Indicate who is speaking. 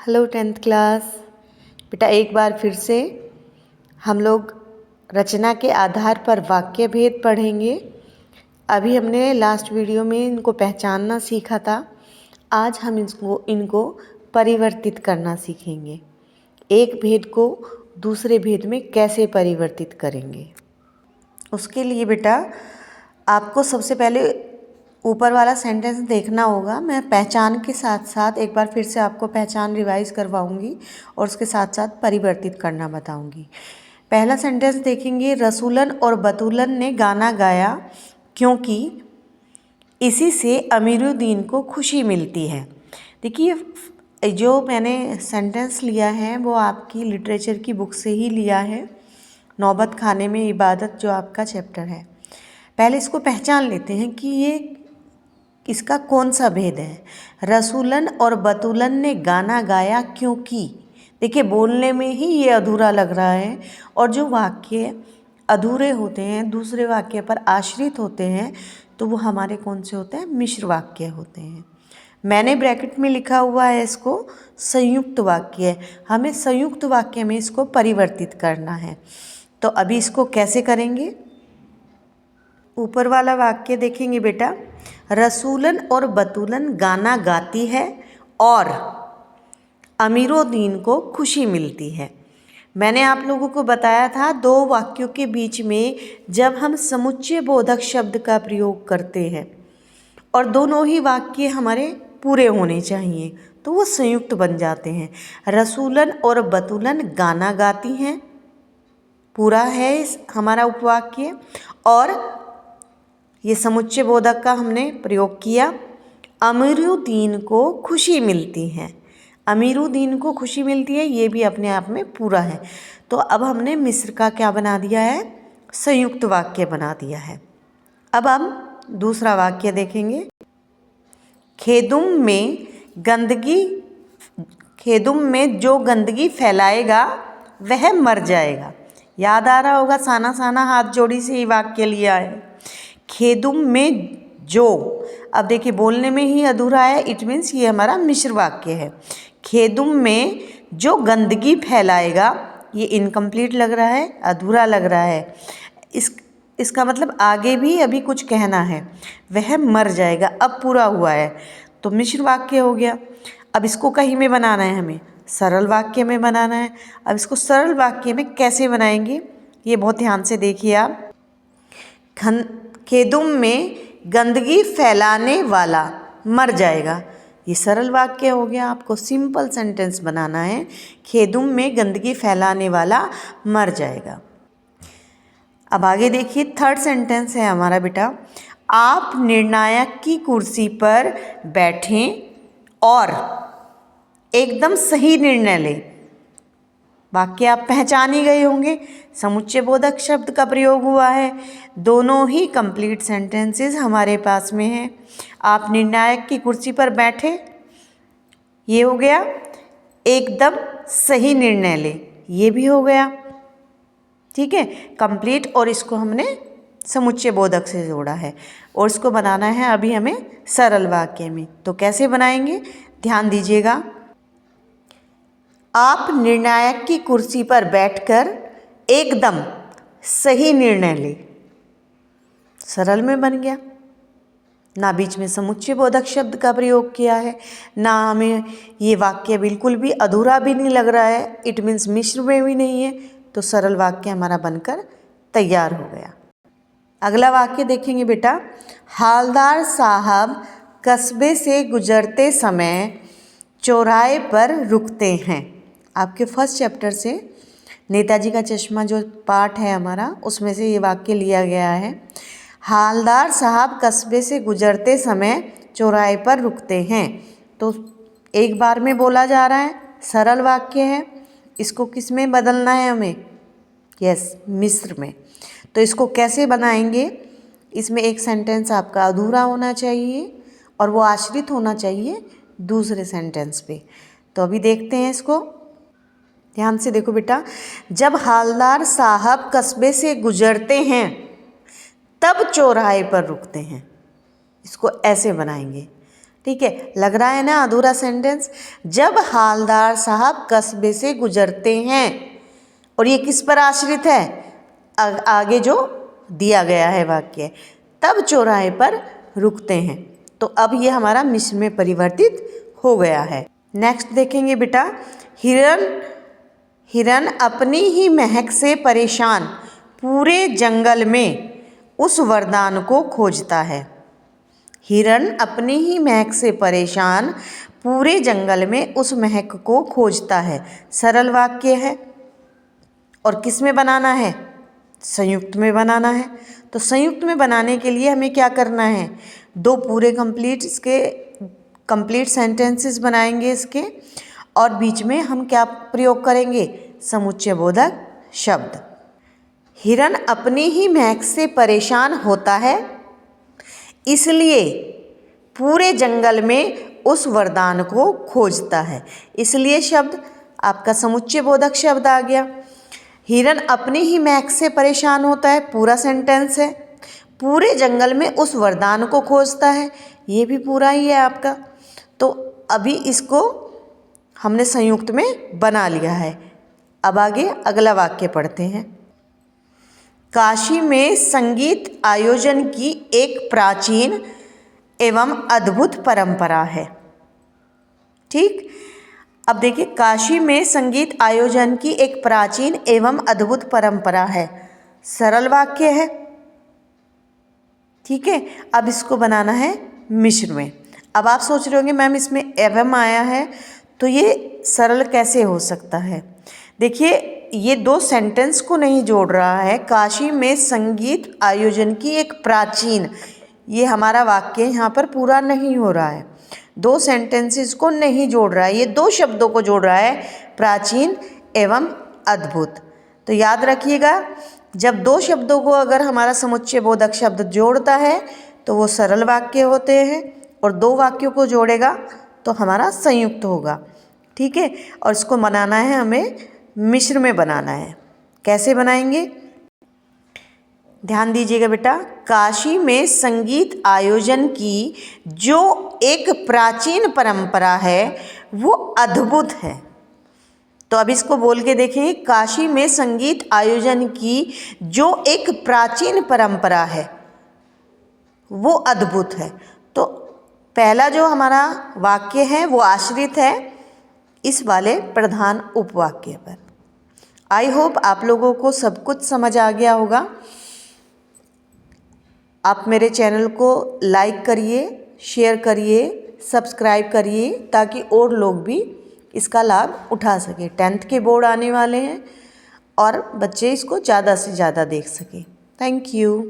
Speaker 1: Hello 10th class. बेटा एक बार फिर से हम लोग रचना के आधार पर वाक्य भेद पढ़ेंगे। अभी हमने लास्ट वीडियो में इनको पहचानना सीखा था। आज हम इनको परिवर्तित करना सीखेंगे। एक भेद को दूसरे भेद में कैसे परिवर्तित करेंगे। उसके लिए बेटा आपको सबसे पहले ऊपर वाला सेंटेंस देखना होगा। मैं पहचान के साथ साथ एक बार फिर से आपको पहचान रिवाइज करवाऊंगी और उसके साथ साथ परिवर्तित करना बताऊंगी। पहला सेंटेंस देखेंगे, रसूलन और बतूलन ने गाना गाया क्योंकि इसी से अमीरुद्दीन को खुशी मिलती है। देखिए जो मैंने सेंटेंस लिया है वो आपकी लिटरेचर की बुक से ही लिया है, नौबत खाने में इबादत जो आपका चैप्टर है। पहले इसको पहचान लेते हैं कि ये इसका कौन सा भेद है। रसूलन और बतूलन ने गाना गाया क्योंकि, देखिए बोलने में ही ये अधूरा लग रहा है और जो वाक्य अधूरे होते हैं, दूसरे वाक्य पर आश्रित होते हैं, तो वो हमारे कौन से होते हैं, मिश्र वाक्य होते हैं। मैंने ब्रैकेट में लिखा हुआ है इसको संयुक्त वाक्य। हमें संयुक्त वाक्य में इसको परिवर्तित करना है। तो अभी इसको कैसे करेंगे। ऊपर वाला वाक्य देखेंगे बेटा, रसूलन और बतूलन गाना गाती है और अमीरुद्दीन को खुशी मिलती है। मैंने आप लोगों को बताया था दो वाक्यों के बीच में जब हम समुच्चय बोधक शब्द का प्रयोग करते हैं और दोनों ही वाक्य हमारे पूरे होने चाहिए तो वो संयुक्त बन जाते हैं। रसूलन और बतूलन गाना गाती हैं, पूरा है हमारा उपवाक्य, और ये समुच्चय बोधक का हमने प्रयोग किया। अमीरुद्दीन को खुशी मिलती है, अमीरुद्दीन को खुशी मिलती है, ये भी अपने आप में पूरा है। तो अब हमने मिश्र का क्या बना दिया है, संयुक्त वाक्य बना दिया है। अब हम दूसरा वाक्य देखेंगे, खेदुम में जो गंदगी फैलाएगा वह मर जाएगा। याद आ रहा होगा, साना साना हाथ जोड़ी से ये वाक्य लिया है। खेदुम में जो, अब देखिए बोलने में ही अधूरा है, इट मीन्स ये हमारा मिश्र वाक्य है। खेदुम में जो गंदगी फैलाएगा, ये इनकम्प्लीट लग रहा है, अधूरा लग रहा है। इसका मतलब आगे भी अभी कुछ कहना है, वह मर जाएगा, अब पूरा हुआ है तो मिश्र वाक्य हो गया। अब इसको कहीं में बनाना है, हमें सरल वाक्य में बनाना है। अब इसको सरल वाक्य में कैसे बनाएंगे ये बहुत ध्यान से देखिए आप। खेदुम में गंदगी फैलाने वाला मर जाएगा, ये सरल वाक्य हो गया। आपको सिंपल सेंटेंस बनाना है, खेदुम में गंदगी फैलाने वाला मर जाएगा। अब आगे देखिए, थर्ड सेंटेंस है हमारा बेटा, आप निर्णायक की कुर्सी पर बैठें और एकदम सही निर्णय लें। वाक्य आप पहचान ही गए होंगे, समुच्चय बोधक शब्द का प्रयोग हुआ है। दोनों ही कंप्लीट सेंटेंसेस हमारे पास में हैं। आप निर्णायक की कुर्सी पर बैठे, ये हो गया। एकदम सही निर्णय ले, ये भी हो गया। ठीक है, कंप्लीट। और इसको हमने समुच्चय बोधक से जोड़ा है और इसको बनाना है अभी हमें सरल वाक्य में। तो कैसे बनाएंगे, ध्यान दीजिएगा। आप निर्णायक की कुर्सी पर बैठकर एकदम सही निर्णय ले, सरल में बन गया। ना बीच में समुच्चय बोधक शब्द का प्रयोग किया है, ना हमें ये वाक्य बिल्कुल भी अधूरा भी नहीं लग रहा है, इट मीन्स मिश्र में भी नहीं है, तो सरल वाक्य हमारा बनकर तैयार हो गया। अगला वाक्य देखेंगे बेटा, हालदार साहब कस्बे से गुजरते समय चौराहे पर रुकते हैं। आपके फर्स्ट चैप्टर से नेताजी का चश्मा जो पार्ट है हमारा, उसमें से ये वाक्य लिया गया है। हालदार साहब कस्बे से गुजरते समय चौराहे पर रुकते हैं, तो एक बार में बोला जा रहा है, सरल वाक्य है। इसको किस में बदलना है हमें, यस, मिश्र में। तो इसको कैसे बनाएंगे, इसमें एक सेंटेंस आपका अधूरा होना चाहिए और वो आश्रित होना चाहिए दूसरे सेंटेंस पे। तो अभी देखते हैं इसको, ध्यान से देखो बेटा। जब हालदार साहब कस्बे से गुजरते हैं तब चौराहे पर रुकते हैं, इसको ऐसे बनाएंगे। ठीक है, लग रहा है ना अधूरा सेंटेंस। जब हालदार साहब कस्बे से गुजरते हैं, और ये किस पर आश्रित है, आगे जो दिया गया है वाक्य, तब चौराहे पर रुकते हैं। तो अब ये हमारा मिश्र में परिवर्तित हो गया है। नेक्स्ट देखेंगे बेटा, हिरन अपनी ही महक से परेशान पूरे जंगल में उस वरदान को खोजता है। हिरन अपनी ही महक से परेशान पूरे जंगल में उस महक को खोजता है। सरल वाक्य है और किस में बनाना है, संयुक्त में बनाना है। तो संयुक्त में बनाने के लिए हमें क्या करना है, दो पूरे कंप्लीट सेंटेंसेस बनाएंगे इसके, और बीच में हम क्या प्रयोग करेंगे, समुच्चय बोधक शब्द। हिरन अपनी ही महक से परेशान होता है, इसलिए पूरे जंगल में उस वरदान को खोजता है। इसलिए शब्द आपका समुच्चय बोधक शब्द आ गया। हिरन अपनी ही महक से परेशान होता है, पूरा सेंटेंस है। पूरे जंगल में उस वरदान को खोजता है, ये भी पूरा ही है आपका। तो अभी इसको हमने संयुक्त में बना लिया है। अब आगे अगला वाक्य पढ़ते हैं। काशी में संगीत आयोजन की एक प्राचीन एवं अद्भुत परंपरा है। ठीक, अब देखिए, काशी में संगीत आयोजन की एक प्राचीन एवं अद्भुत परंपरा है। सरल वाक्य है। ठीक है, अब इसको बनाना है मिश्र में। अब आप सोच रहे होंगे मैम इसमें एवं आया है तो ये सरल कैसे हो सकता है। देखिए, ये दो सेंटेंस को नहीं जोड़ रहा है। काशी में संगीत आयोजन की एक प्राचीन, ये हमारा वाक्य यहाँ पर पूरा नहीं हो रहा है, दो सेंटेंसेस को नहीं जोड़ रहा है, ये दो शब्दों को जोड़ रहा है, प्राचीन एवं अद्भुत। तो याद रखिएगा, जब दो शब्दों को अगर हमारा समुच्चय बोधक शब्द जोड़ता है तो वो सरल वाक्य होते हैं, और दो वाक्यों को जोड़ेगा तो हमारा संयुक्त होगा। ठीक है, और इसको बनाना है हमें मिश्र में बनाना है। कैसे बनाएंगे, ध्यान दीजिएगा बेटा। काशी में संगीत आयोजन की जो एक प्राचीन परंपरा है वो अद्भुत है। तो अब इसको बोल के देखें, काशी में संगीत आयोजन की जो एक प्राचीन परंपरा है वो अद्भुत है। तो पहला जो हमारा वाक्य है वो आश्रित है इस वाले प्रधान उपवाक्य पर। आई होप आप लोगों को सब कुछ समझ आ गया होगा। आप मेरे चैनल को लाइक करिए, शेयर करिए, सब्सक्राइब करिए, ताकि और लोग भी इसका लाभ उठा सकें। 10th के बोर्ड आने वाले हैं और बच्चे इसको ज़्यादा से ज़्यादा देख सकें। Thank you.